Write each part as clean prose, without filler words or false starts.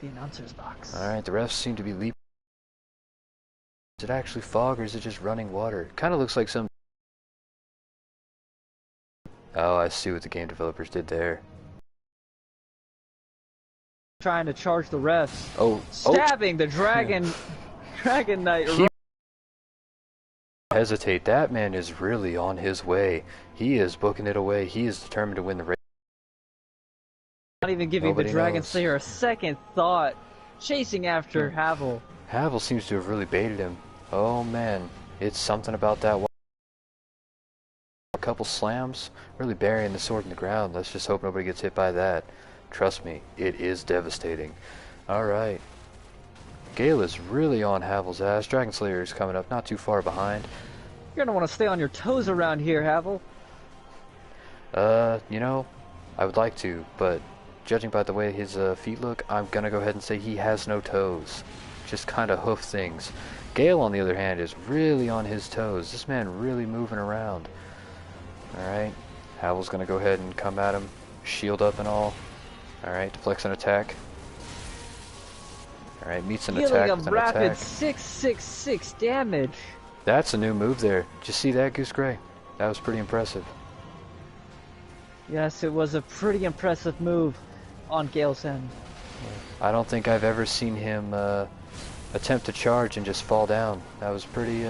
the announcer's box. Alright, the refs seem to be leaping. Is it actually fog or is it just running water? It kind of looks like some... Oh, I see what the game developers did there. Trying to charge the refs. Oh, stabbing the Dragon Knight. Hesitate. That man is really on his way. He is booking it away. He is determined to win the race. Not even giving the Dragon Slayer a second thought. Chasing after Havel. Havel seems to have really baited him. Oh man, it's something about that one. A couple slams, really burying the sword in the ground. Let's just hope nobody gets hit by that. Trust me, it is devastating. Alright. Gael is really on Havel's ass. Dragon Slayer is coming up, not too far behind. You're gonna want to stay on your toes around here, Havel. You know, I would like to, but judging by the way his feet look, I'm gonna go ahead and say he has no toes. Just kind of hoof things. Gael, on the other hand, is really on his toes. This man really moving around. Alright, Havel's gonna go ahead and come at him, shield up and all. Alright, deflects an attack. Alright, meets an attack with an attack. Dealing a rapid 666 damage. That's a new move there. Did you see that, Goose Gray? That was pretty impressive. Yes, it was a pretty impressive move on Gael's end. I don't think I've ever seen him attempt to charge and just fall down. That was pretty,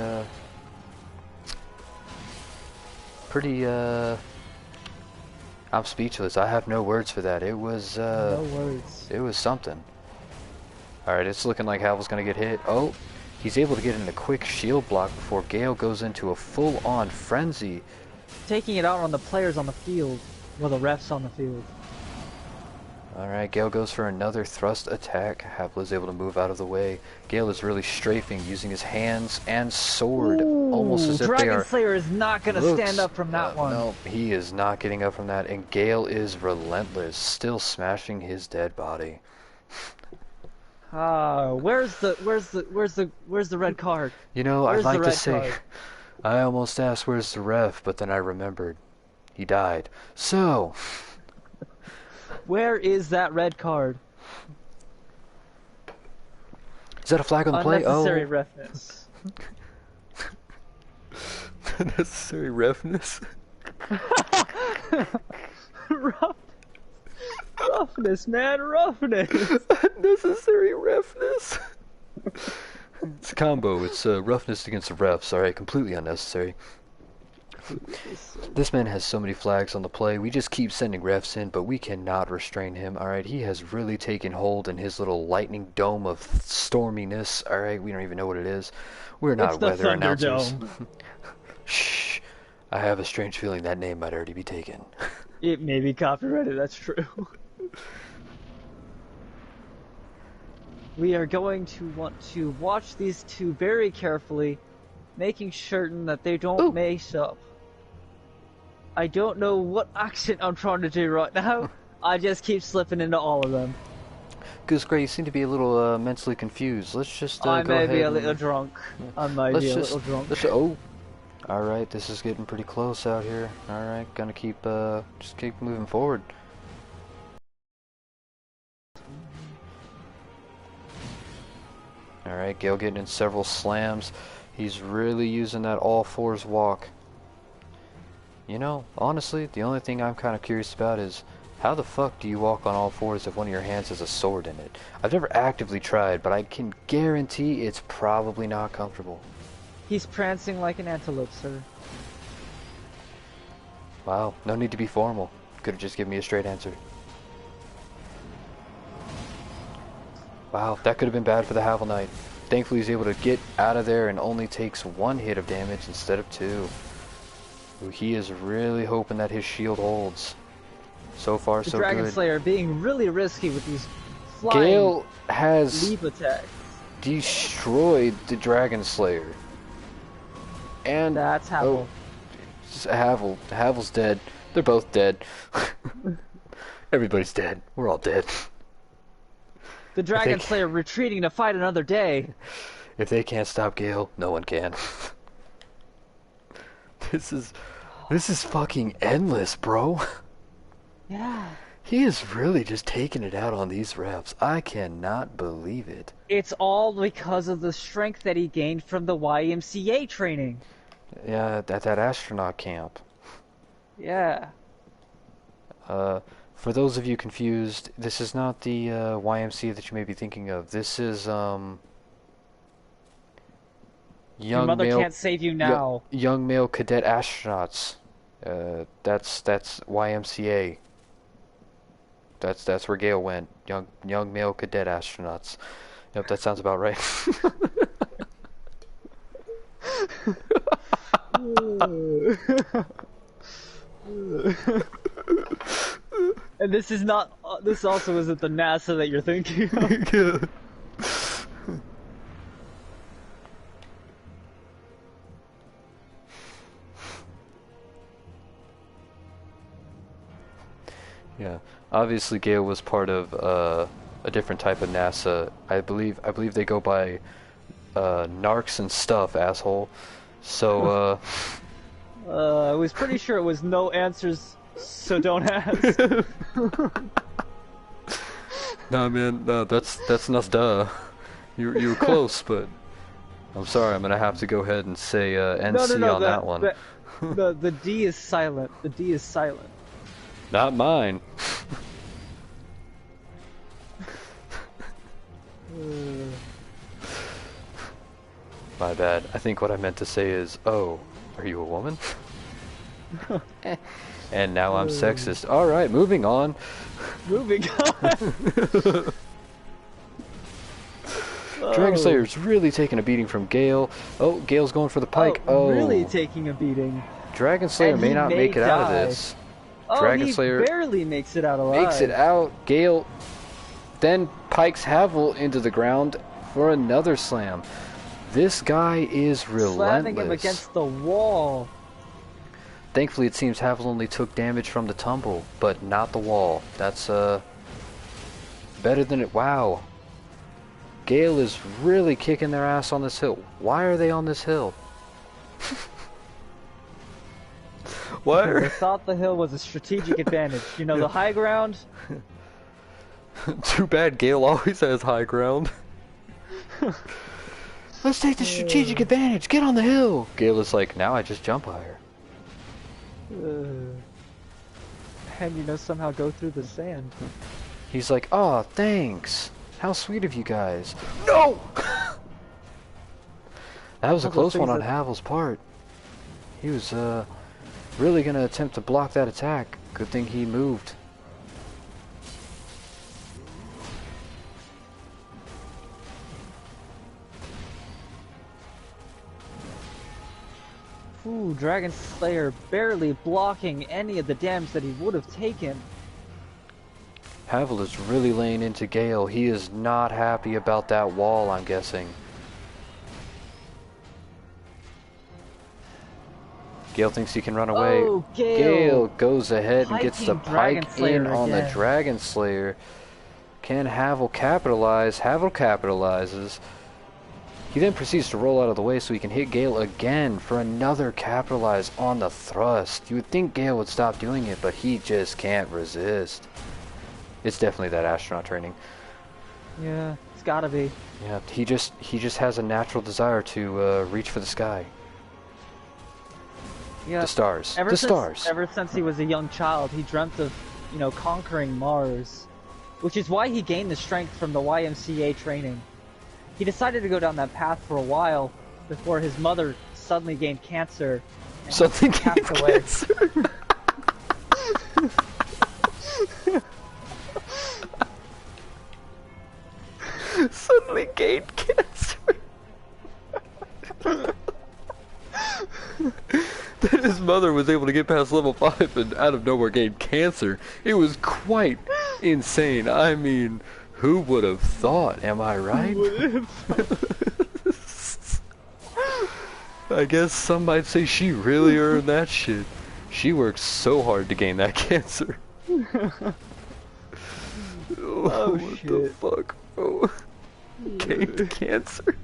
I'm speechless. I have no words for that. It was, no words. It was something. Alright, it's looking like Havel's gonna get hit. Oh, he's able to get in a quick shield block before Gael goes into a full-on frenzy. Taking it out on the players on the field. Well, the refs on the field. Alright, Gael goes for another thrust attack. Havel is able to move out of the way. Gael is really strafing, using his hands and sword. Ooh, almost as if they are... Dragon Slayer is not going to stand up from that one. No, he is not getting up from that. And Gael is relentless, still smashing his dead body. Where's the red card? You know, Where's I'd like the to say... card? I almost asked where's the ref, but then I remembered. He died. So... Where is that red card? Is that a flag on the play? Unnecessary roughness. Unnecessary roughness? Roughness, man, roughness. Unnecessary roughness. It's a combo. It's roughness against the refs. Alright, completely unnecessary. This man has so many flags on the play. We just keep sending refs in, but we cannot restrain him. Alright, he has really taken hold in his little lightning dome of storminess. Alright, we don't even know what it is. We're not weather announcers. Shh. I have a strange feeling that name might already be taken. It may be copyrighted, that's true. We are going to want to watch these two very carefully, making certain that they don't mess up. I don't know what accent I'm trying to do right now. I just keep slipping into all of them. Goose Gray, you seem to be a little mentally confused. Let's just go ahead. I may be a little drunk. I may be a little drunk. Alright, this is getting pretty close out here. Alright, gonna keep, just keep moving forward. Alright, Gael getting in several slams. He's really using that all-fours walk. You know, honestly, the only thing I'm kind of curious about is how the fuck do you walk on all fours if one of your hands has a sword in it? I've never actively tried, but I can guarantee it's probably not comfortable. He's prancing like an antelope, sir. Wow, no need to be formal. Could have just given me a straight answer. Wow, that could have been bad for the Havel Knight. Thankfully he's able to get out of there and only takes one hit of damage instead of two. Ooh, he is really hoping that his shield holds. So far, so good. The Dragon Slayer being really risky with these flying Gael has leap attacks. Destroyed the Dragon Slayer. And that's Havel. Havel's dead. They're both dead. Everybody's dead. We're all dead. The Dragon Slayer retreating to fight another day. If they can't stop Gael, no one can. This is fucking endless, bro. Yeah. He is really just taking it out on these reps. I cannot believe it. It's all because of the strength that he gained from the YMCA training. Yeah, at that astronaut camp. Yeah. For those of you confused, this is not the YMCA that you may be thinking of. This is Your young mother male can't save you now. young male cadet astronauts. That's YMCA. That's where Gael went. Young male cadet astronauts. Yep, that sounds about right. And this is not. This also isn't the NASA that you're thinking of. Yeah, obviously Gael was part of a different type of NASA. I believe they go by narcs and stuff, asshole. So I was pretty sure it was no answers, so don't ask. nah, man, no, that's enough. Duh, you were close, but I'm sorry. I'm gonna have to go ahead and say NC on that one. The D is silent. The D is silent. Not mine. My bad. I think what I meant to say is, oh, are you a woman? And now I'm sexist. Alright, moving on. Moving on. Dragon Slayer's really taking a beating from Gael. Oh, Gael's going for the pike. Oh, really taking a beating. Dragon Slayer And may he not may make it out of die. this. Oh, Dragon he Slayer barely makes it out alive. makes it out. Gael then pikes Havel into the ground for another slam. This guy is relentless. Slamming him against the wall. Thankfully, it seems Havel only took damage from the tumble, but not the wall. That's better than it. Wow. Gael is really kicking their ass on this hill. Why are they on this hill? Why? They thought the hill was a strategic advantage. You know, the high ground. Too bad Gael always has high ground. Let's take the strategic advantage. Get on the hill. Gael is like, now I just jump higher. And you know, somehow go through the sand. He's like, oh, thanks. How sweet of you guys. No! That was a close one on Havel's part. He was really gonna attempt to block that attack. Good thing he moved. Ooh, Dragon Slayer barely blocking any of the damage that he would have taken. Havel is really laying into Gael. He is not happy about that wall, I'm guessing. Gael thinks he can run away. Oh, Gael goes ahead and gets the pike in on the again. Dragon Slayer. Can Havel capitalize? Havel capitalizes. He then proceeds to roll out of the way so he can hit Gael again for another capitalize on the thrust. You would think Gael would stop doing it, but he just can't resist. It's definitely that astronaut training. Yeah, it's gotta be. Yeah, he just has a natural desire to reach for the sky. Yeah. The stars. Stars. Ever since he was a young child, he dreamt of, you know, conquering Mars, which is why he gained the strength from the YMCA training. He decided to go down that path for a while before his mother suddenly gained cancer. And Something he passed away. Suddenly gained cancer. That his mother was able to get past level 5 and out of nowhere gained cancer. It was quite insane. I mean, who would have thought? Am I right? I guess some might say she really earned that shit. She worked so hard to gain that cancer. Oh, what shit. the fuck, bro? Gained cancer.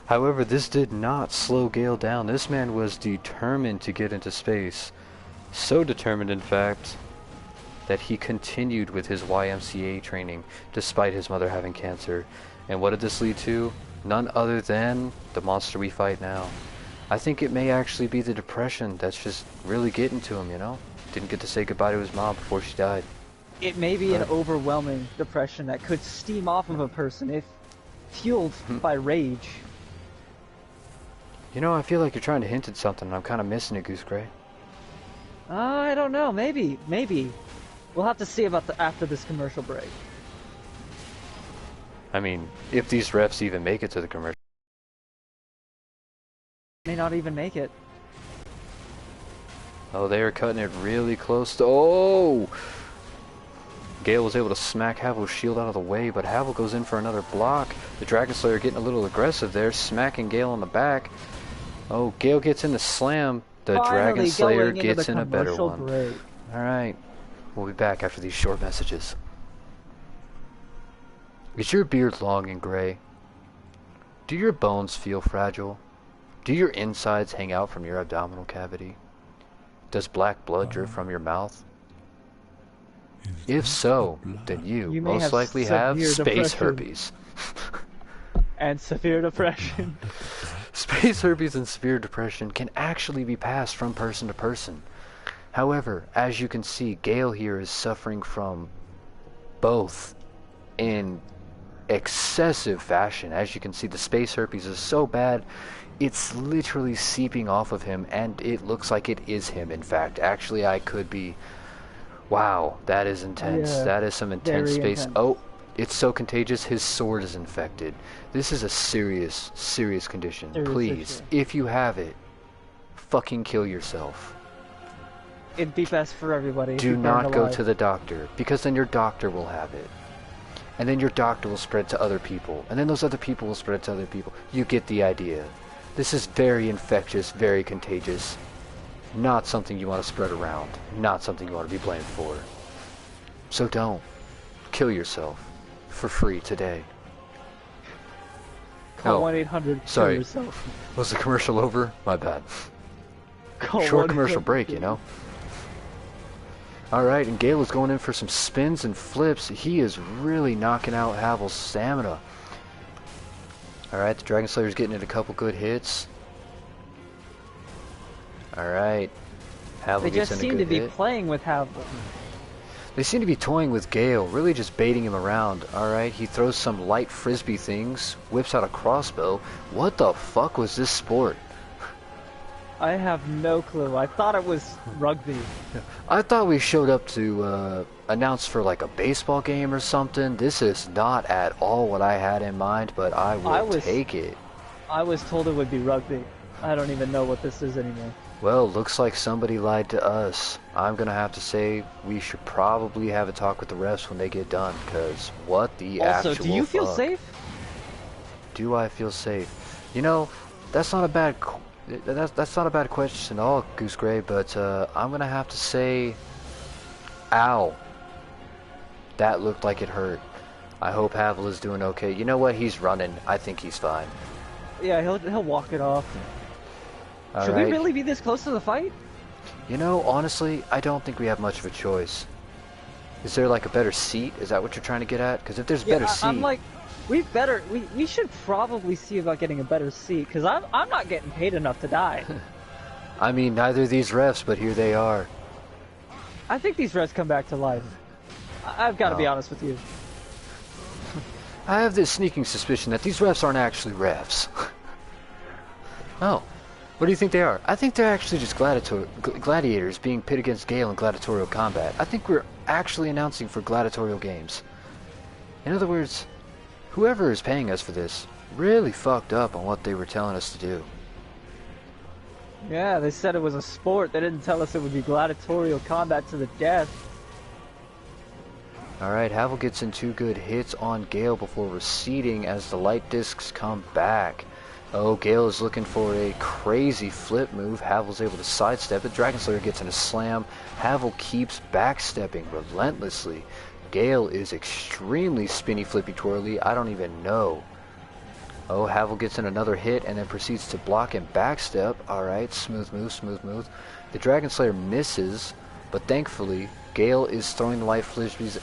However, this did not slow Gael down. This man was determined to get into space. So determined, in fact, that he continued with his YMCA training despite his mother having cancer. And what did this lead to? None other than the monster we fight now. I think it may actually be the depression that's just really getting to him, you know? Didn't get to say goodbye to his mom before she died. It may be an overwhelming depression that could steam off of a person if fueled by rage. You know, I feel like you're trying to hint at something, and I'm kind of missing it, Goose Gray. I don't know. Maybe. We'll have to see about after this commercial break. I mean, if these refs even make it to the commercial. May not even make it. Oh, they are cutting it really close to... Oh! Gael was able to smack Havel's shield out of the way, but Havel goes in for another block. The Dragon Slayer getting a little aggressive there, smacking Gael on the back. Oh, Gael gets in the slam. The Dragon Slayer gets in a better one. Alright, we'll be back after these short messages. Is your beard long and gray? Do your bones feel fragile? Do your insides hang out from your abdominal cavity? Does black blood drip from your mouth? If so, then you most likely have space herpes. And severe depression. Space herpes and severe depression can actually be passed from person to person. However, as you can see, Gael here is suffering from both in excessive fashion. As you can see, the space herpes is so bad, it's literally seeping off of him, and it looks like it is him, in fact. Actually, I could be... Wow, that is intense. Yeah, that is some intense space. Intense. Oh, it's so contagious, his sword is infected. This is a serious, serious condition. Please, if you have it, fucking kill yourself. It'd be best for everybody. Do not go to the doctor, because then your doctor will have it. And then your doctor will spread to other people. And then those other people will spread to other people. You get the idea. This is very infectious, very contagious. Not something you want to spread around. Not something you want to be blamed for. So don't. Kill yourself. For free today. Call 1-800 kill yourself. Was the commercial over? My bad. Call Short commercial break, you know? Alright, and Gael is going in for some spins and flips. He is really knocking out Havel's stamina. Alright, the Dragon Slayer's getting in a couple good hits. Alright. Havel gets in a good hit. They just seem to be playing with Havel. They seem to be toying with Gael, really just baiting him around. Alright, he throws some light frisbee things, whips out a crossbow. What the fuck was this sport? I have no clue. I thought it was rugby. I thought we showed up to announce for like a baseball game or something. This is not at all what I had in mind, but I will take it. I was told it would be rugby. I don't even know what this is anymore. Well, looks like somebody lied to us. I'm gonna have to say we should probably have a talk with the refs when they get done, because what the actual Also, do you feel safe? Do I feel safe? You know, that's not a bad that's not a bad question at all, Goose Gray, but I'm gonna have to say, ow. That looked like it hurt. I hope Havel is doing okay. You know what? He's running. I think he's fine. Yeah, he'll walk it off. Should we really be this close to the fight? You know, honestly, I don't think we have much of a choice. Is there like a better seat? Is that what you're trying to get at? Because if there's better seat... I'm like, we should probably see about getting a better seat, because I'm not getting paid enough to die. I mean, neither these refs, but here they are. I think these refs come back to life. I've got to be honest with you. I have this sneaking suspicion that these refs aren't actually refs. Oh. What do you think they are? I think they're actually just gladiators being pit against Gael in gladiatorial combat. I think we're actually announcing for gladiatorial games. In other words, whoever is paying us for this really fucked up on what they were telling us to do. Yeah, they said it was a sport. They didn't tell us it would be gladiatorial combat to the death. Alright, Havel gets in 2 good hits on Gael before receding as the light discs come back. Oh, Gael is looking for a crazy flip move. Havel's able to sidestep it. Dragon Slayer gets in a slam. Havel keeps backstepping relentlessly. Gael is extremely spinny flippy twirly. I don't even know. Oh, Havel gets in another hit and then proceeds to block and backstep. Alright, smooth move, smooth move. The Dragon Slayer misses, but thankfully Gael is throwing the light frisbees.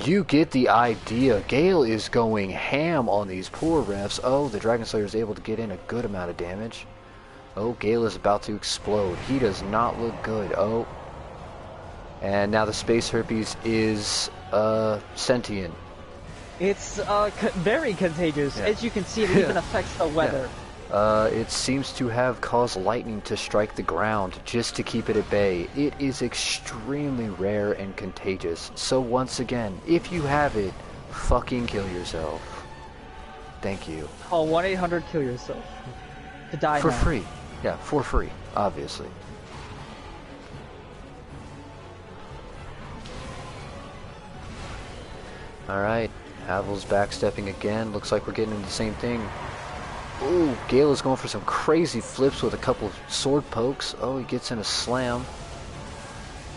You get the idea. Gael is going ham on these poor refs. Oh, the Dragon Slayer is able to get in a good amount of damage. Oh, Gael is about to explode. He does not look good. Oh. And now the Space Herpes is sentient. It's very contagious. Yeah. As you can see, it even affects the weather. Yeah. It seems to have caused lightning to strike the ground just to keep it at bay. It is extremely rare and contagious. So once again, if you have it, fucking kill yourself. Thank you. Call 1-800-KILL-YOURSELF to die for now. free. Yeah, for free, obviously. Alright, Havel's backstepping again. Looks like we're getting into the same thing. Ooh, Gael is going for some crazy flips with a couple of sword pokes. Oh, he gets in a slam.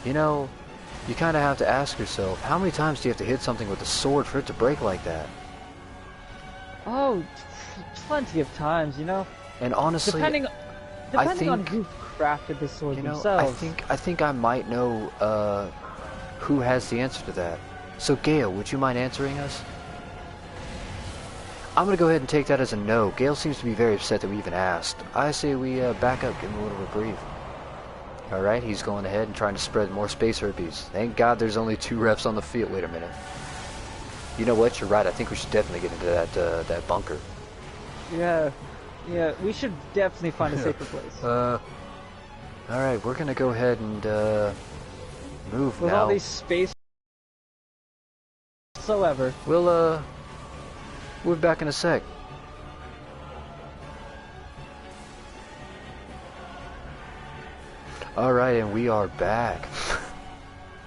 You know, you kind of have to ask yourself, how many times do you have to hit something with a sword for it to break like that? Oh, plenty of times, you know. And honestly, depending on who crafted the sword themselves. I think I might know who has the answer to that. So Gael, would you mind answering us? I'm gonna go ahead and take that as a no. Gael seems to be very upset that we even asked. I say we back up, give him a little reprieve. Alright, he's going ahead and trying to spread more Space Herpes. Thank God there's only 2 refs on the field. Wait a minute. You know what? You're right. I think we should definitely get into that bunker. Yeah, we should definitely find a safer place. Alright, we're gonna go ahead and move With now. all these space whatsoever. We'll be back in a sec. Alright, and we are back.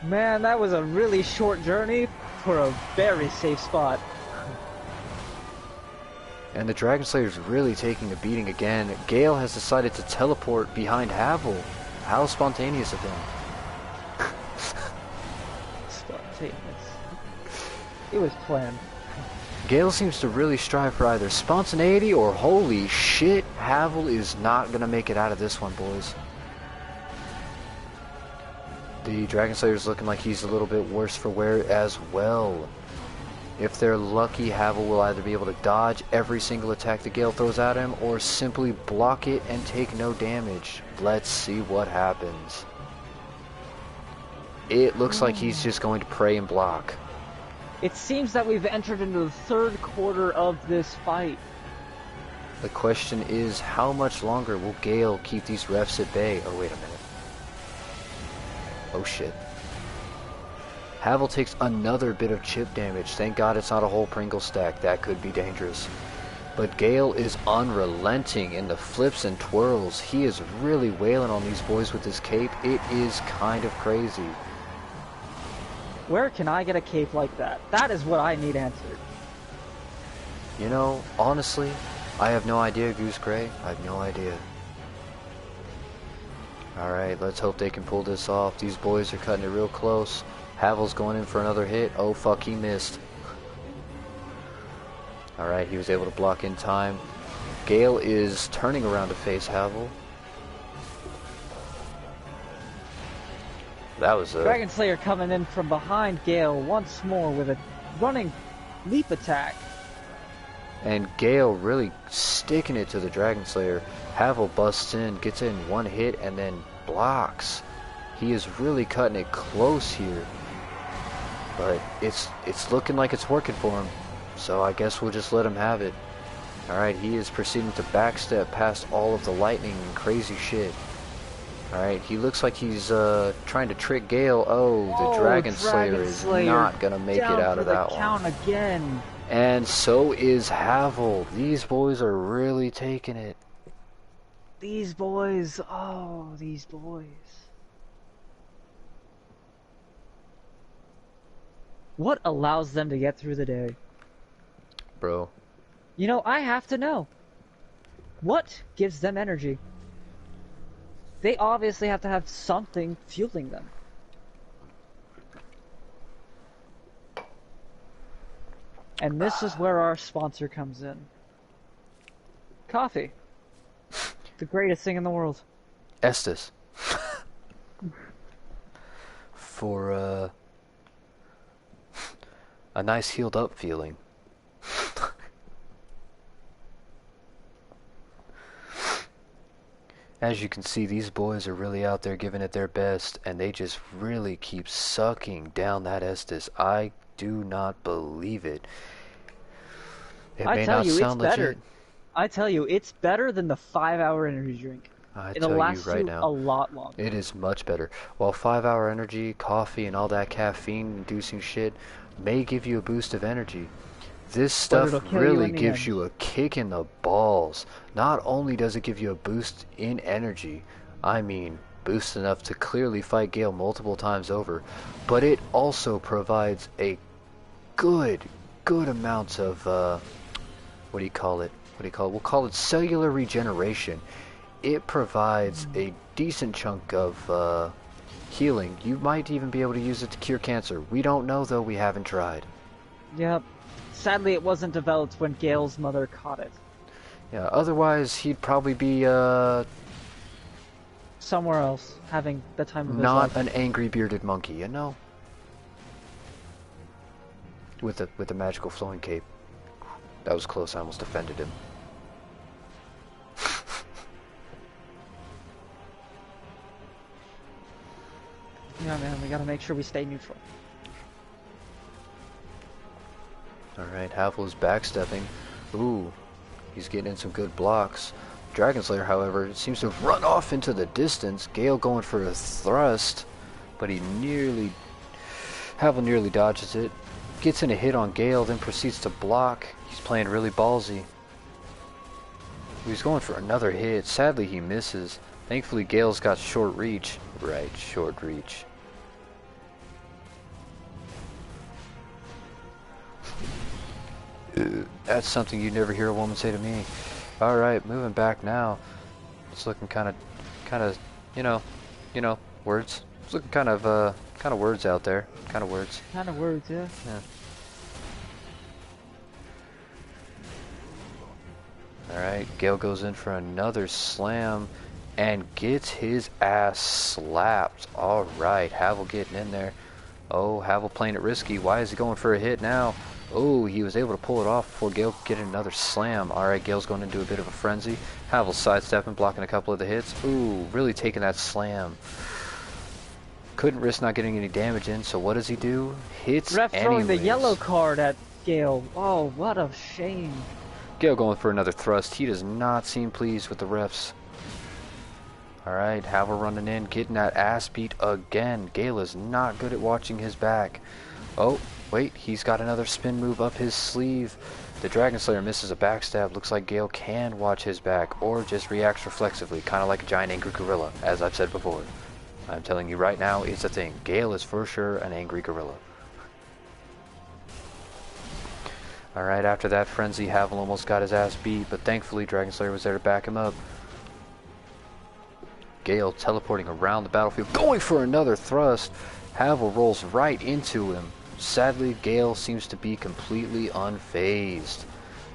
Man, that was a really short journey for a very safe spot. And the Dragon Slayer's really taking a beating again. Gael has decided to teleport behind Havel. How spontaneous of him. Spontaneous. It was planned. Gael seems to really strive for either spontaneity or holy shit, Havel is not gonna make it out of this one, boys. The Dragon Slayer's looking like he's a little bit worse for wear as well. If they're lucky, Havel will either be able to dodge every single attack that Gael throws at him, or simply block it and take no damage. Let's see what happens. It looks like he's just going to pray and block. It seems that we've entered into the 3rd quarter of this fight. The question is, how much longer will Gael keep these refs at bay? Oh, wait a minute. Oh shit. Havel takes another bit of chip damage. Thank God it's not a whole Pringle stack. That could be dangerous. But Gael is unrelenting in the flips and twirls. He is really wailing on these boys with his cape. It is kind of crazy. Where can I get a cape like that? That is what I need answered. You know, honestly, I have no idea, Goose Gray. I have no idea. Alright, let's hope they can pull this off. These boys are cutting it real close. Havel's going in for another hit. Oh fuck, he missed. Alright, he was able to block in time. Gael is turning around to face Havel. That was a... Dragon Slayer coming in from behind Gael once more with a running leap attack. And Gael really sticking it to the Dragon Slayer. Havel busts in, gets in one hit, and then blocks. He is really cutting it close here. But it's looking like it's working for him. So I guess we'll just let him have it. Alright, he is proceeding to backstep past all of the lightning and crazy shit. Alright, he looks like he's trying to trick Gael. Oh, the Dragon Slayer is not going to make it out of that one. Count again. And so is Havel. These boys are really taking it. These boys, oh, these boys. What allows them to get through the day? Bro. You know, I have to know. What gives them energy? They obviously have to have something fueling them. And this is where our sponsor comes in. Coffee. The greatest thing in the world. Estes. for a nice healed up feeling. As you can see, these boys are really out there giving it their best, and they just really keep sucking down that Estus. I do not believe it. It I may tell not you, it's sound better. legit. I tell you, it's better than the 5-hour energy drink. It'll tell you last right you now, a lot longer. it is much better. While 5-hour energy, coffee, and all that caffeine-inducing shit may give you a boost of energy, this But stuff it'll kill you really in the gives end. you a kick in the balls. Not only does it give you a boost in energy, I mean boost enough to clearly fight Gael multiple times over, but it also provides a good amount of, what do you call it? We'll call it cellular regeneration. It provides a decent chunk of healing. You might even be able to use it to cure cancer. We don't know, though. We haven't tried. Yep. Sadly, it wasn't developed when Gail's mother caught it. Yeah, otherwise he'd probably be Somewhere else, having the time of his not life. an angry bearded monkey, you know? With a magical flowing cape. That was close, I almost offended him. Yeah, man, we gotta make sure we stay neutral. Alright, Havel is backstepping. Ooh, he's getting in some good blocks. Dragon Slayer, however, seems to have run off into the distance. Gael going for a thrust, but Havel nearly dodges it. Gets in a hit on Gael, then proceeds to block. He's playing really ballsy. He's going for another hit. Sadly, he misses. Thankfully, Gael's got short reach. Right, short reach. That's something you'd never hear a woman say to me. Alright, moving back now. It's looking kind of, you know, words. It's looking kind of words out there. Kind of words. Kind of words, yeah. Yeah. Alright, Gael goes in for another slam and gets his ass slapped. Alright, Havel getting in there. Oh, Havel playing it risky. Why is he going for a hit now? Oh, he was able to pull it off before Gael could get another slam. Alright, Gael's going into a bit of a frenzy. Havel's sidestepping, blocking a couple of the hits. Ooh, really taking that slam. Couldn't risk not getting any damage in, so what does he do? Hits Ref throwing anyways. the yellow card at Gael. Oh, what a shame. Gael going for another thrust. He does not seem pleased with the refs. Alright, Havel running in, getting that ass beat again. Gael is not good at watching his back. Oh, wait, he's got another spin move up his sleeve. The Dragon Slayer misses a backstab. Looks like Gael can watch his back, or just reacts reflexively, kind of like a giant angry gorilla, as I've said before. I'm telling you right now, it's a thing. Gael is for sure an angry gorilla. Alright, after that frenzy, Havel almost got his ass beat, but thankfully Dragon Slayer was there to back him up. Gael teleporting around the battlefield, going for another thrust. Havel rolls right into him. Sadly, Gael seems to be completely unfazed.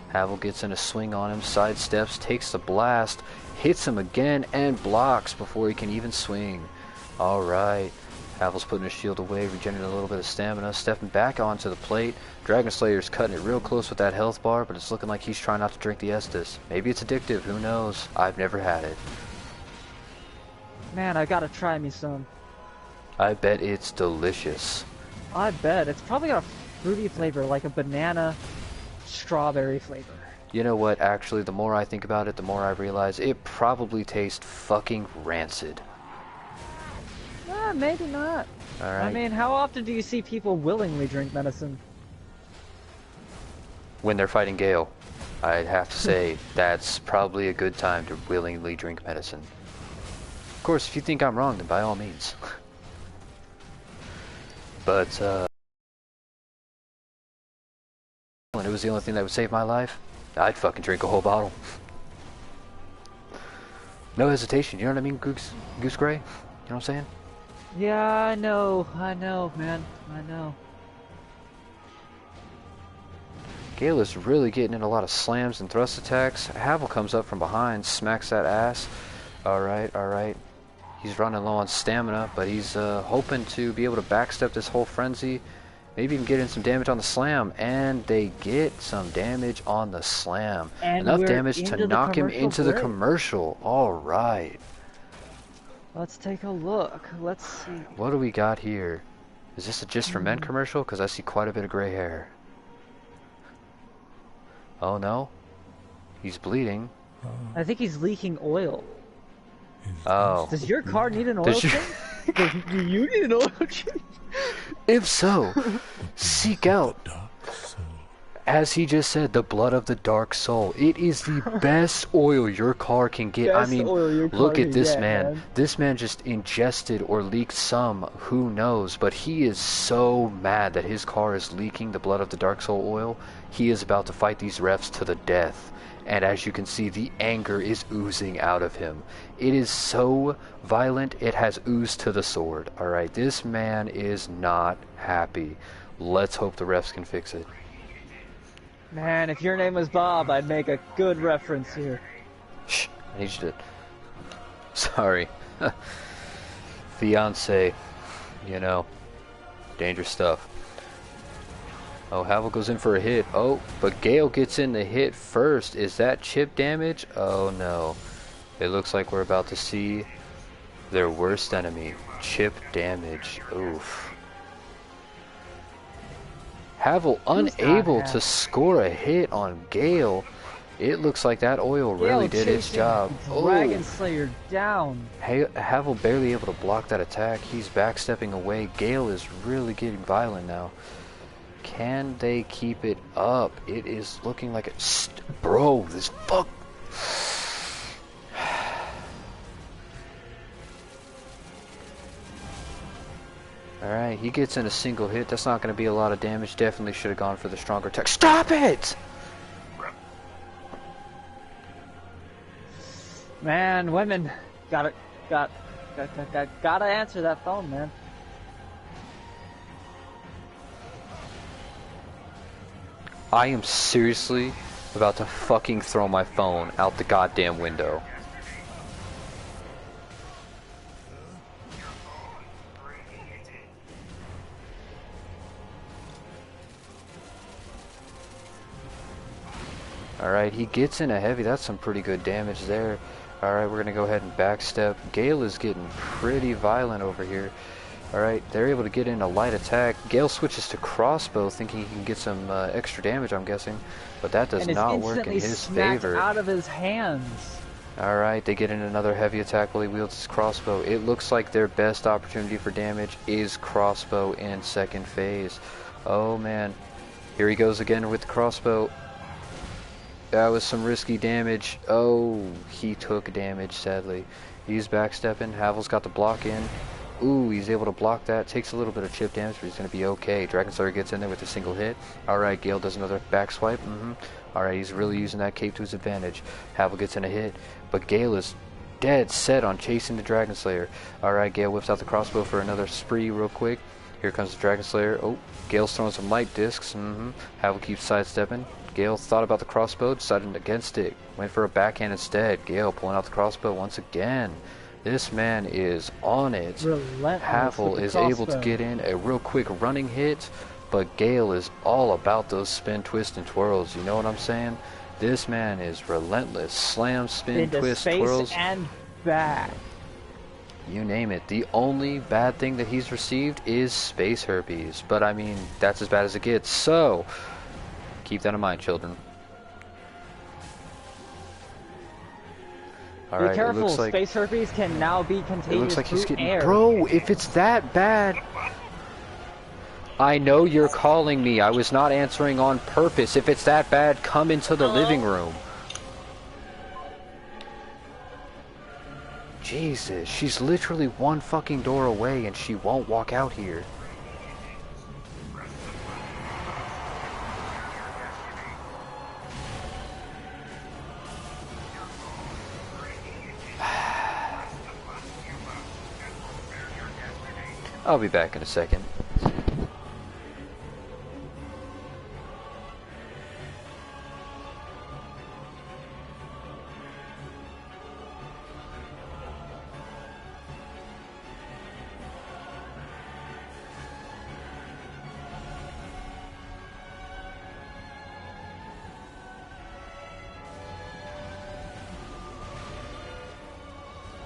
Havel gets in a swing on him, sidesteps, takes the blast, hits him again, and blocks before he can even swing. Alright, Havel's putting his shield away, regenerating a little bit of stamina, stepping back onto the plate. Dragon Slayer's cutting it real close with that health bar, but it's looking like he's trying not to drink the Estus. Maybe it's addictive, who knows? I've never had it. Man, I gotta try me some. I bet it's delicious. I bet. It's probably got a fruity flavor, like a banana strawberry flavor. You know what, actually, the more I think about it, the more I realize it probably tastes fucking rancid. Maybe not. Alright. I mean, how often do you see people willingly drink medicine? When they're fighting Gael, I'd have to say that's probably a good time to willingly drink medicine. Of course, if you think I'm wrong, then by all means. But, and it was the only thing that would save my life, I'd fucking drink a whole bottle. No hesitation, you know what I mean, Goose Gray? You know what I'm saying? Yeah, I know, man, I know. Gael is really getting in a lot of slams and thrust attacks. Havel comes up from behind, smacks that ass. Alright. He's running low on stamina, but he's hoping to be able to backstep this whole frenzy. Maybe even get in some damage on the slam, and they get some damage on the slam. And Enough we're damage to into the knock him commercial into the break. commercial. All right. Let's take a look. Let's see. What do we got here? Is this a Just for Men commercial? Because I see quite a bit of gray hair. Oh no. He's bleeding. I think he's leaking oil. Oh. Does your car need an oil Does your- change? Do you need an oil change? If so, seek out, as he just said, the blood of the dark soul. It is the best oil your car can get. Best I mean, oil your car look can at this get, man. man. This man just ingested or leaked some, who knows, but he is so mad that his car is leaking the blood of the dark soul oil. He is about to fight these refs to the death. And as you can see, the anger is oozing out of him. It is so violent, it has oozed to the sword. Alright, this man is not happy. Let's hope the refs can fix it. Man, if your name was Bob, I'd make a good reference here. Shh, I need you to... Sorry. Fiance. You know, dangerous stuff. Oh, Havel goes in for a hit. Oh, but Gael gets in the hit first. Is that chip damage? Oh no. It looks like we're about to see their worst enemy. Chip damage. Oof. Havel unable to score a hit on Gael. It looks like that oil really did its job. Dragon Slayer down. Havel barely able to block that attack. He's backstepping away. Gael is really getting violent now. Can they keep it up? It is looking like it. Bro, this fuck. Alright, he gets in a single hit. That's not going to be a lot of damage. Definitely should have gone for the stronger attack. Stop it! Man, women. Gotta answer that phone, man. I am seriously about to fucking throw my phone out the goddamn window. Alright, he gets in a heavy. That's some pretty good damage there. Alright, we're gonna go ahead and backstep. Gael is getting pretty violent over here. Alright, they're able to get in a light attack. Gael switches to crossbow, thinking he can get some extra damage, I'm guessing. But that does not work in his favor. Out of his hands. Alright, they get in another heavy attack while he wields his crossbow. It looks like their best opportunity for damage is crossbow in second phase. Oh man. Here he goes again with the crossbow. That was some risky damage. Oh, he took damage, sadly. He's backstepping. Havel's got the block in. Ooh, he's able to block that. Takes a little bit of chip damage, but he's going to be okay. Dragon Slayer gets in there with a single hit. Alright, Gael does another back swipe. Alright, he's really using that cape to his advantage. Havel gets in a hit, but Gael is dead set on chasing the Dragon Slayer. Alright, Gael whips out the crossbow for another spree real quick. Here comes the Dragon Slayer. Oh, Gael's throwing some light discs. Havel keeps sidestepping. Gael thought about the crossbow, decided against it. Went for a backhand instead. Gael pulling out the crossbow once again. This man is on it. Havel is able to get in a real quick running hit, but Gael is all about those spin, twist, and twirls. You know what I'm saying? This man is relentless. Slam, spin, twist, twirls. And back. You name it. The only bad thing that he's received is space herpes. But I mean, that's as bad as it gets. So, keep that in mind, children. Be careful, space herpes can now be contagious. It looks like he's getting air. Bro, if it's that bad, I know you're calling me. I was not answering on purpose. If it's that bad, come into the living room. Jesus, she's literally one fucking door away and she won't walk out here. I'll be back in a second.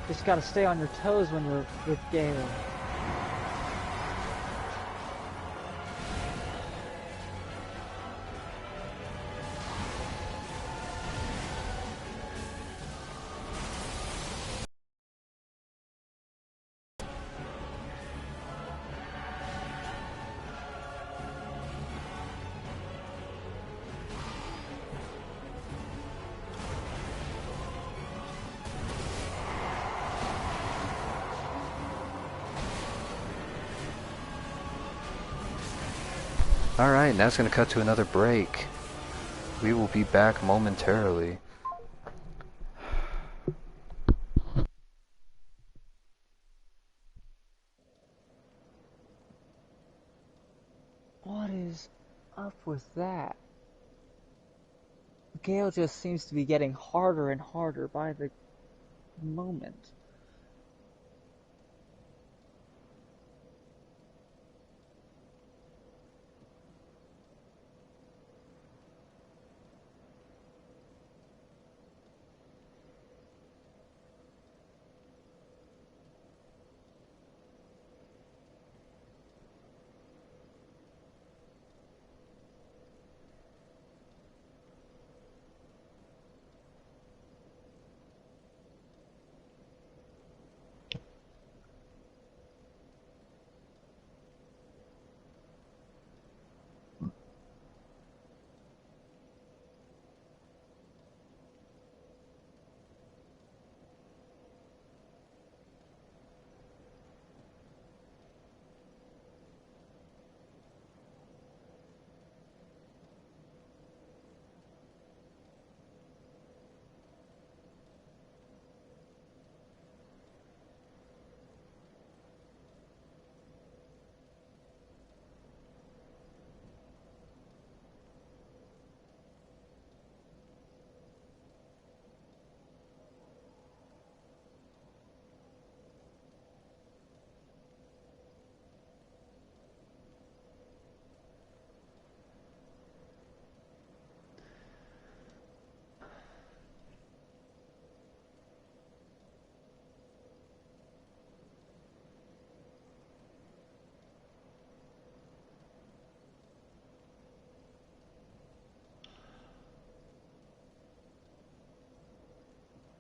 Just gotta stay on your toes when you're with Gael. Alright, now it's going to cut to another break. We will be back momentarily. What is up with that? Gael just seems to be getting harder and harder by the moment.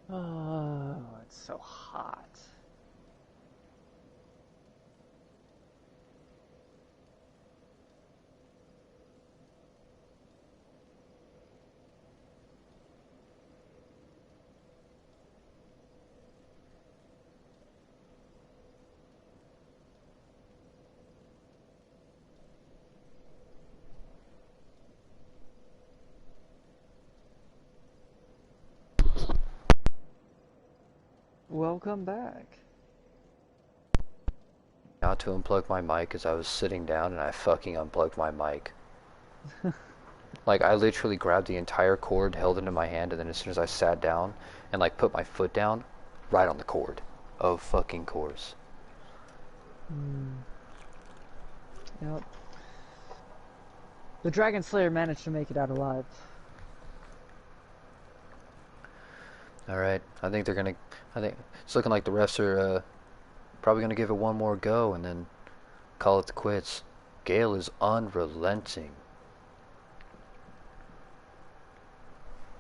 Oh, it's so hot. Welcome back. Not to unplug my mic as I was sitting down and I fucking unplugged my mic. Like, I literally grabbed the entire cord, held it in my hand, and then as soon as I sat down and like put my foot down, right on the cord. Of fucking course. Yep. The Dragon Slayer managed to make it out alive. Alright, I think it's looking like the refs are probably gonna give it one more go and then call it quits. Gael is unrelenting.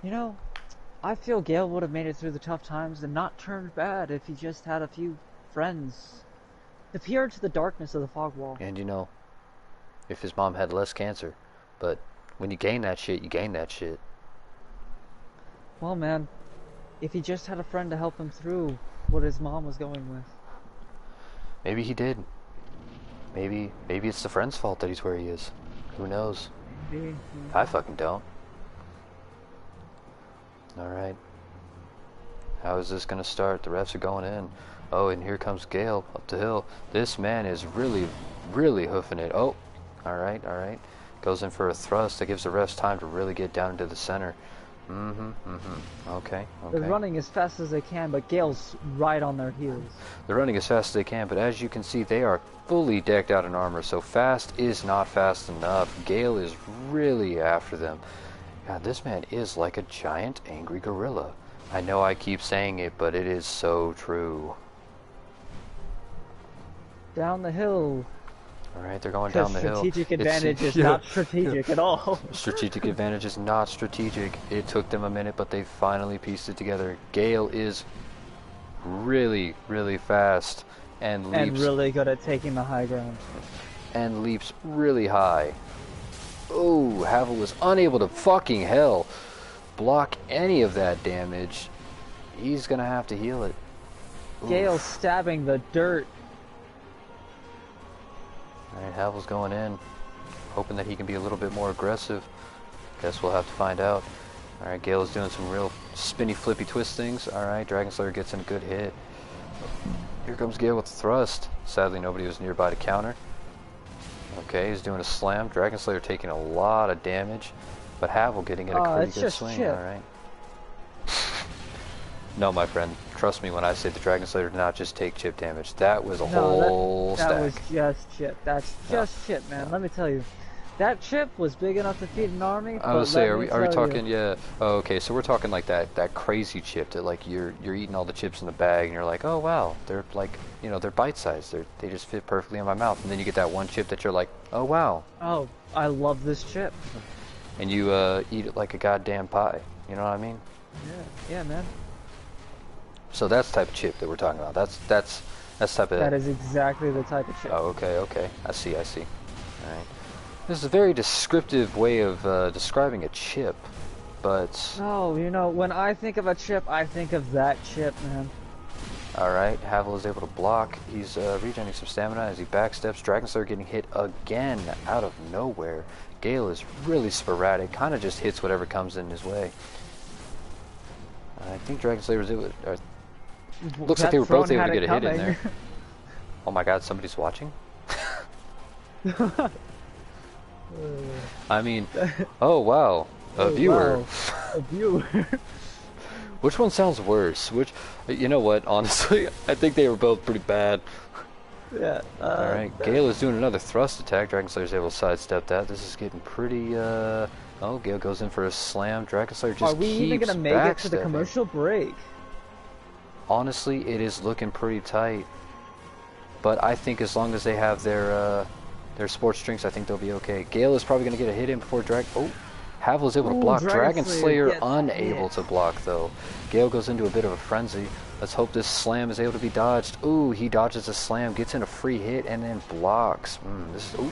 You know, I feel Gael would have made it through the tough times and not turned bad if he just had a few friends. To peer into the darkness of the fog wall. And you know, if his mom had less cancer. But when you gain that shit, you gain that shit. Well, man, if he just had a friend to help him through what his mom was going with. Maybe he did. Maybe it's the friend's fault that he's where he is. Who knows? Maybe. I fucking don't. Alright. How is this gonna start? The refs are going in. Oh, and here comes Gael up the hill. This man is really, really hoofing it. Oh, alright, alright. Goes in for a thrust that gives the refs time to really get down into the center. Okay, okay. They're running as fast as they can, but Gael's right on their heels. They're running as fast as they can, but as you can see, they are fully decked out in armor, so fast is not fast enough. Gael is really after them. God, this man is like a giant angry gorilla. I know I keep saying it, but it is so true. Down the hill. Alright, they're going Because down the hill. strategic advantage is not strategic at all. Strategic advantage is not strategic. It took them a minute, but they finally pieced it together. Gael is really, really fast and leaps. And really good at taking the high ground. And leaps really high. Oh, Havel was unable to fucking hell block any of that damage. He's gonna have to heal it. Gael stabbing the dirt. Alright, Havel's going in, hoping that he can be a little bit more aggressive. Guess we'll have to find out. Alright, Gael is doing some real spinny, flippy twist things. Alright, Dragon Slayer gets in a good hit. Here comes Gael with the thrust. Sadly, nobody was nearby to counter. Okay, he's doing a slam. Dragon Slayer taking a lot of damage, but Havel getting in a pretty good swing. Alright. No, my friend. Trust me when I say the Dragon Slayer did not just take chip damage. That was a whole stack. That was just chip. That's just chip, man. Let me tell you. That chip was big enough to feed an army. I was say, are we talking? Yeah. Oh, okay, so we're talking like that crazy chip that like you're eating all the chips in the bag and you're like, oh wow, they're like, you know, they're bite sized. They just fit perfectly in my mouth. And then you get that one chip that you're like, oh wow. Oh, I love this chip. And you eat it like a goddamn pie. You know what I mean? Yeah, man. So that's the type of chip that we're talking about. That's type of. That is exactly the type of chip. Oh, okay. I see. All right. This is a very descriptive way of describing a chip, but... Oh, you know, when I think of a chip, I think of that chip, man. Alright, Havel is able to block. He's regenerating some stamina as he backsteps. Dragon Slayer getting hit again out of nowhere. Gael is really sporadic, kind of just hits whatever comes in his way. I think Dragon Slayer was able to... looks like they were both able to get a hit in there. Oh my god, somebody's watching? I mean, oh wow, a viewer. Wow. A viewer. Which one sounds worse? Which, you know what, honestly, I think they were both pretty bad. Yeah. Alright, Gael is doing another thrust attack. Dragon Slayer's able to sidestep that. This is getting pretty, oh, Gael goes in for a slam. Dragon Slayer just keeps Are we even gonna make it to the commercial break? Honestly, it is looking pretty tight. But I think as long as they have their sports drinks, I think they'll be okay. Gael is probably going to get a hit in before Havel is able to block. Dragon Slayer unable to block, though. Gael goes into a bit of a frenzy. Let's hope this slam is able to be dodged. Ooh, he dodges a slam, gets in a free hit, and then blocks. Ooh.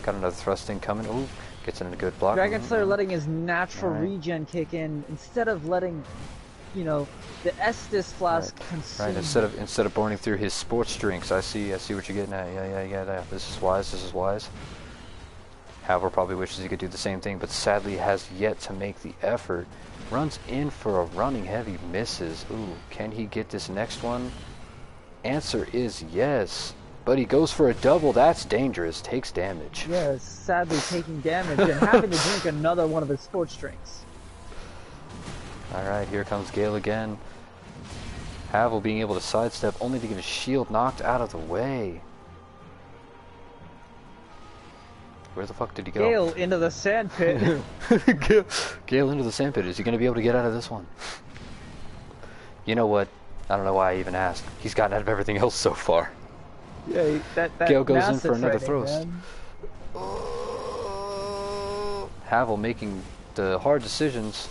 Got another thrusting coming. Ooh, gets in a good block. Dragon Slayer letting his natural regen kick in instead of letting, you know, the Estus flask consume. Right, instead of burning through his sports drinks. I see what you're getting at. Yeah. This is wise. Havel probably wishes he could do the same thing, but sadly has yet to make the effort. Runs in for a running heavy, misses. Ooh, can he get this next one? Answer is yes. But he goes for a double. That's dangerous. Takes damage. Yes, sadly taking damage and having to drink another one of his sports drinks. Alright, here comes Gael again. Havel being able to sidestep only to get his shield knocked out of the way. Where the fuck did he go? Gael into the sand pit. Gael into the sand pit. Is he going to be able to get out of this one? You know what? I don't know why I even asked. He's gotten out of everything else so far. Yeah, that Gael goes in for another thrust. Havel making the hard decisions.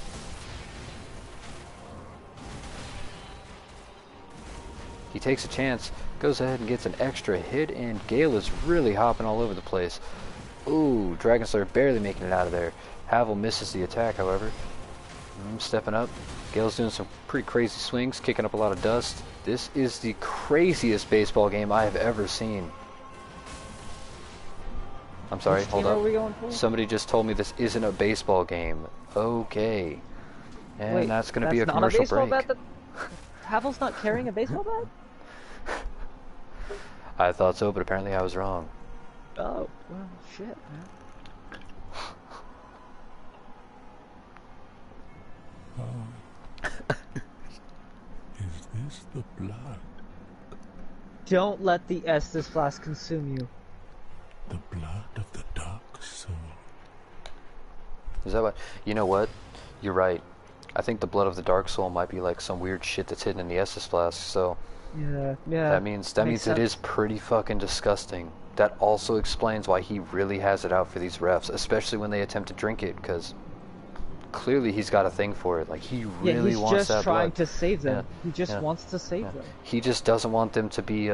He takes a chance, goes ahead and gets an extra hit, and Gael is really hopping all over the place. Ooh, Dragon Slayer barely making it out of there. Havel misses the attack, however. Stepping up. Gael's doing some pretty crazy swings, kicking up a lot of dust. This is the craziest baseball game I have ever seen. I'm sorry, hold up. Somebody just told me this isn't a baseball game. Okay. And wait, that's going to be a commercial break. Havel's not carrying a baseball bat? I thought so, but apparently I was wrong. Oh, well, shit, man. Is this the blood? Don't let the Estus flask consume you. The blood of the dark soul. Is that what? You know what? You're right. I think the blood of the Dark Soul might be like some weird shit that's hidden in the Estus flask, so Yeah. that means it is pretty fucking disgusting. That also explains why he really has it out for these refs, especially when they attempt to drink it, because clearly he's got a thing for it. Like, he really wants that blood. He's just trying to save them. Yeah. He just wants to save them. He just doesn't want them to be,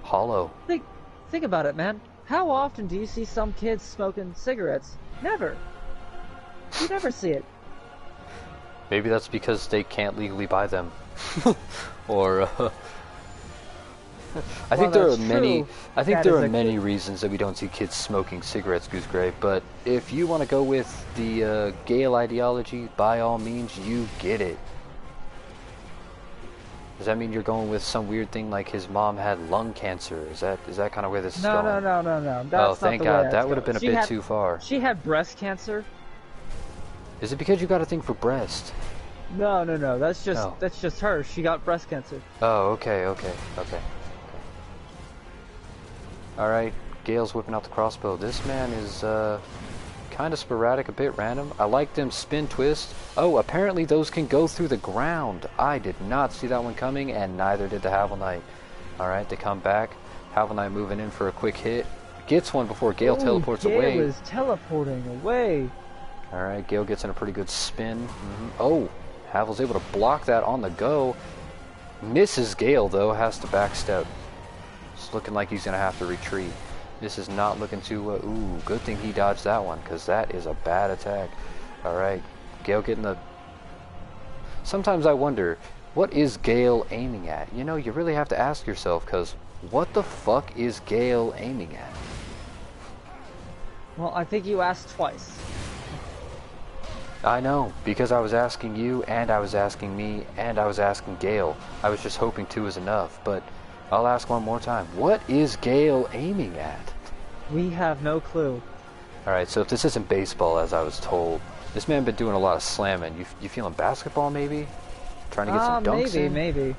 hollow. Think about it, man. How often do you see some kids smoking cigarettes? Never. You never see it. Maybe that's because they can't legally buy them. Or, I think there are many. I think there are many reasons that we don't see kids smoking cigarettes, Goose Gray. But if you want to go with the Gael ideology, by all means, you get it. Does that mean you're going with some weird thing like his mom had lung cancer? Is that kind of where this is going? No. Oh, thank God. That would have been a bit too far. She had breast cancer. Is it because you got a thing for breast? No. That's just her. She got breast cancer. Oh, okay. Alright, Gael's whipping out the crossbow. This man is, kind of sporadic, a bit random. I like them spin twist. Oh, apparently those can go through the ground. I did not see that one coming, and neither did the Havel Knight. Alright, they come back. Havel Knight moving in for a quick hit. Gets one before Gael teleports away. Gael is teleporting away. Alright, Gael gets in a pretty good spin. Oh, Havel's able to block that on the go. Misses Gael, though, has to backstep. It's looking like he's going to have to retreat. This is not looking too... ooh, good thing he dodged that one, because that is a bad attack. Alright, Gael getting the... Sometimes I wonder, what is Gael aiming at? You know, you really have to ask yourself, because what the fuck is Gael aiming at? Well, I think you asked twice. I know, because I was asking you, and I was asking me, and I was asking Gael. I was just hoping two was enough, but I'll ask one more time. What is Gael aiming at? We have no clue. Alright, so if this isn't baseball, as I was told, this man been doing a lot of slamming. You feeling basketball, maybe? Trying to get some dunks in? Maybe.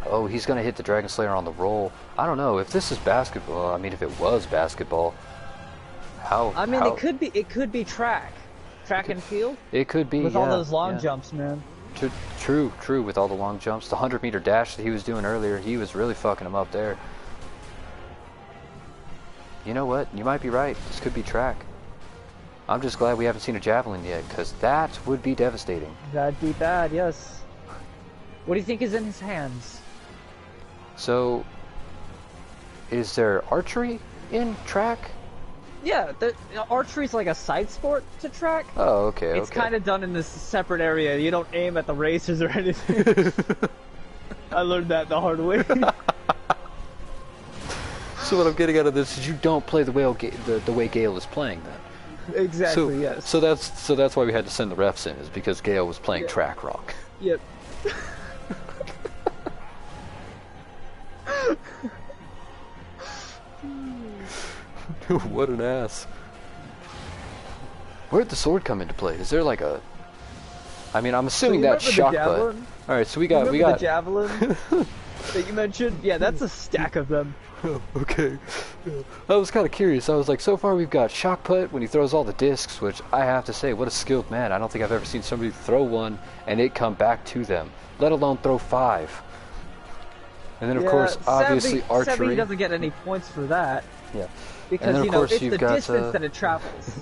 Oh, he's going to hit the Dragon Slayer on the roll. I don't know. If this is basketball, I mean, if it was basketball, it could be track and field. It could be, with all those long jumps, man. True. With all the long jumps, the 100-meter dash that he was doing earlier, he was really fucking him up there. You know what? You might be right. This could be track. I'm just glad we haven't seen a javelin yet, because that would be devastating. That'd be bad, yes. What do you think is in his hands? So, is there archery in track? Yeah, archery's like a side sport to track. Oh, okay. It's kind of done in this separate area. You don't aim at the racers or anything. I learned that the hard way. So what I'm getting out of this is you don't play the way Gael is playing then. Exactly. Yes. So that's why we had to send the refs in, is because Gael was playing track rock. Yep. What an ass. Where'd the sword come into play? Is there like a... I mean, I'm assuming that's shock butt. Alright, so we got the javelin that you mentioned? Yeah, that's a stack of them. Okay. I was kind of curious. I was like, so far we've got shock putt when he throws all the discs, which I have to say, what a skilled man. I don't think I've ever seen somebody throw one and it come back to them, let alone throw 5. And then of course, obviously archery. He doesn't get any points for that. Yeah. Because, you know, it's the distance that it travels.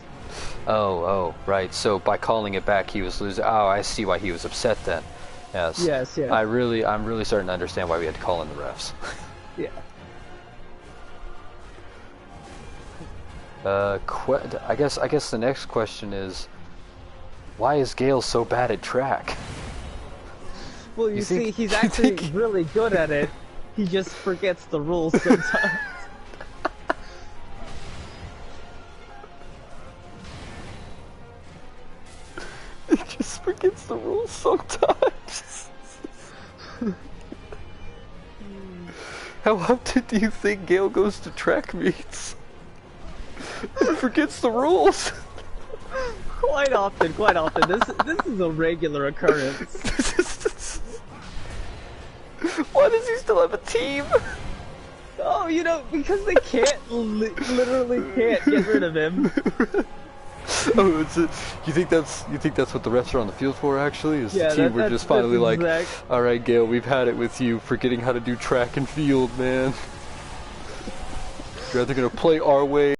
Oh, right. So by calling it back, he was losing. Oh, I see why he was upset then. Yes. Yes. I'm really starting to understand why we had to call in the refs. Yeah. I guess the next question is, why is Gael so bad at track? Well, you see, he's actually really good at it. He just forgets the rules sometimes. He just forgets the rules sometimes. How often do you think Gael goes to track meets? He forgets the rules. Quite often. This is a regular occurrence. Why does he still have a team? Oh, you know, because they can't, literally can't get rid of him. Oh, you think that's what the refs are on the field for? Actually, is Yeah, the team we're just finally like, exact... all right, Gail, we've had it with you forgetting how to do track and field, man. You're either gonna play our way.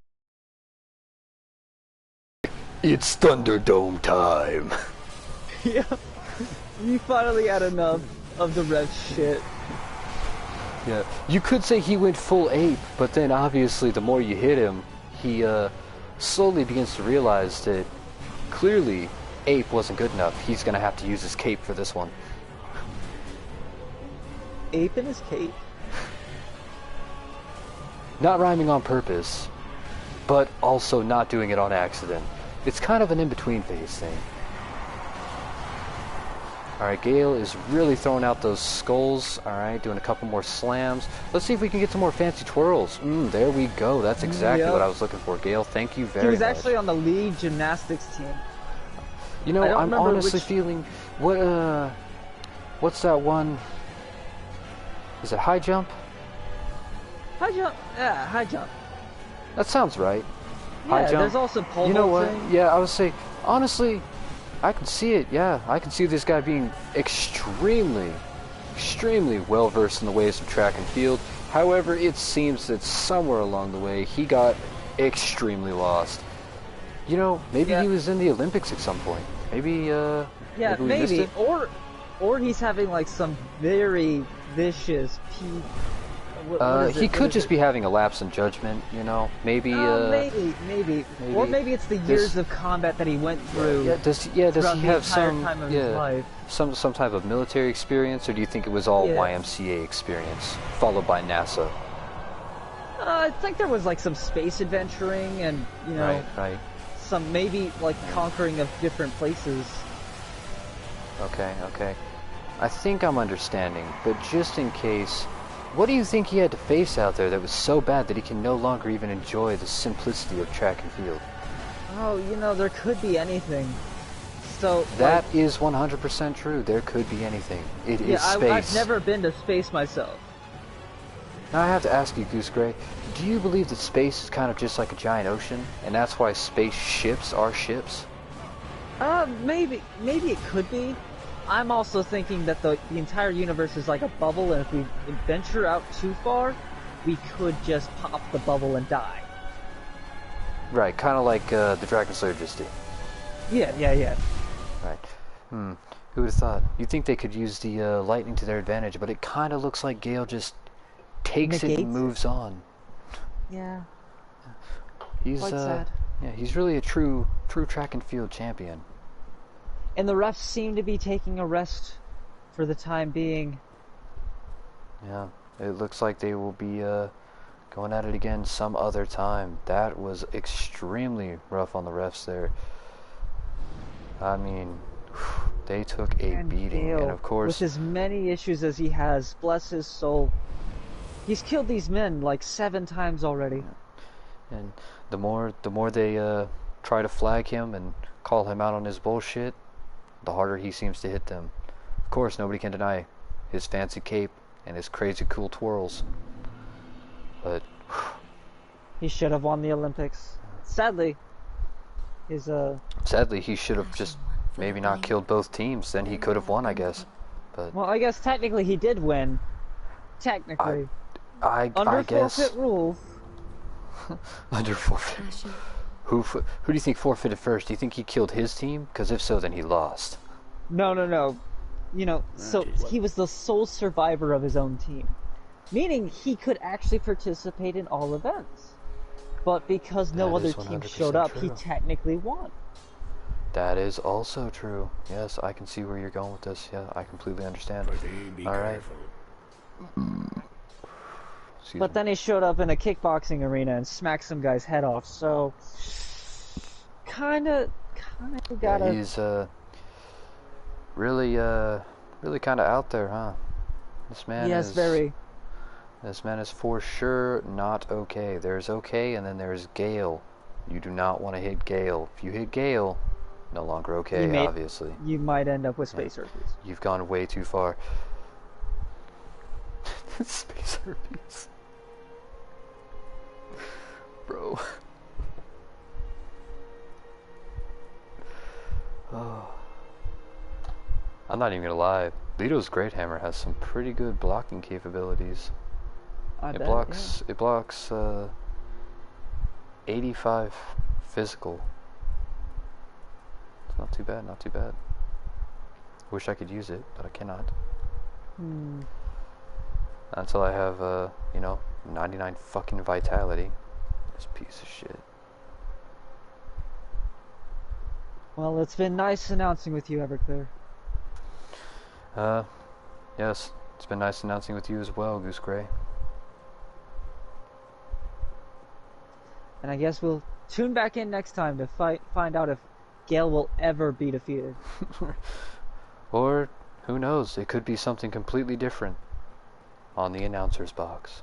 It's Thunderdome time. Yeah, we finally had enough of the ref shit. Yeah, you could say he went full ape, but then obviously the more you hit him, he slowly begins to realize that clearly ape wasn't good enough. He's gonna have to use his cape for this one. Ape in his cape? Not rhyming on purpose, but also not doing it on accident. It's kind of an in-between phase thing. Alright, Gael is really throwing out those skulls. Alright, doing a couple more slams. Let's see if we can get some more fancy twirls. There we go. That's exactly what I was looking for, Gael. Thank you very much. He was actually on the lead gymnastics team. You know, I'm honestly feeling... What's that one? Is it high jump? High jump? Yeah, high jump. That sounds right. Yeah, high jump. There's also pole You know what? vaulting. Yeah, I would say, honestly, I can see it. Yeah, I can see this guy being extremely well versed in the ways of track and field. However, it seems that somewhere along the way he got extremely lost. You know, maybe he was in the Olympics at some point. Maybe maybe. Or he's having like some very vicious he could just be having a lapse in judgment, you know. Maybe maybe. Or maybe it's the years of combat that he went through. Does he have some type of military experience, or do you think it was all YMCA experience followed by NASA? I think there was like some space adventuring and, you know, some maybe like conquering of different places. Okay. I think I'm understanding, but just in case, what do you think he had to face out there that was so bad that he can no longer even enjoy the simplicity of track and field? Oh, you know, there could be anything. So that is 100% true. There could be anything. It is space. I've never been to space myself. Now I have to ask you, Goose Gray, do you believe that space is kind of just like a giant ocean, and that's why spaceships are ships? Maybe it could be. I'm also thinking that the entire universe is like a bubble, and if we venture out too far, we could just pop the bubble and die. Right, kind of like the Dragon Slayer just did. Yeah. Right. Who would have thought? You'd think they could use the lightning to their advantage, but it kind of looks like Gael just takes it and moves on. Yeah. He's quite sad. Yeah, he's really a true track and field champion. And the refs seem to be taking a rest for the time being. Yeah, it looks like they will be going at it again some other time. That was extremely rough on the refs there. I mean, they took a beating, Gael, and of course, with as many issues as he has, bless his soul, he's killed these men like 7 times already. And the more they try to flag him and call him out on his bullshit, the harder he seems to hit them. Of course, nobody can deny his fancy cape and his crazy cool twirls. But he should have won the Olympics. Sadly, Sadly, he should have just maybe not killed both teams. Then he could have won, I guess. But well, I guess technically he did win. Technically, I guess forfeit rules. Under forfeit. Who do you think forfeited first? Do you think he killed his team? Because if so, then he lost. No. You know, so he was the sole survivor of his own team. Meaning he could actually participate in all events. But because no other team showed up, he technically won. That is also true. Yes, I can see where you're going with this. Yeah, I completely understand. Alright. But then he showed up in a kickboxing arena and smacked some guy's head off, so kinda gotta... Yeah, he's really kinda out there, huh? This man yes, is... very. This man is for sure not okay. There's okay, and then there's Gael. You do not want to hit Gael. If you hit Gael, no longer okay, obviously. You might end up with space herpes. You've gone way too far. Space herpes. Bro. I'm not even gonna lie. Lito's Great Hammer has some pretty good blocking capabilities. It blocks 85 physical. It's not too bad, not too bad. Wish I could use it, but I cannot. Until I have, you know, 99 fucking vitality. This piece of shit. Well, it's been nice announcing with you, Everclear. Yes, it's been nice announcing with you as well, Goose Gray. And I guess we'll tune back in next time to find out if Gael will ever be defeated. Or, who knows, it could be something completely different on the announcer's box.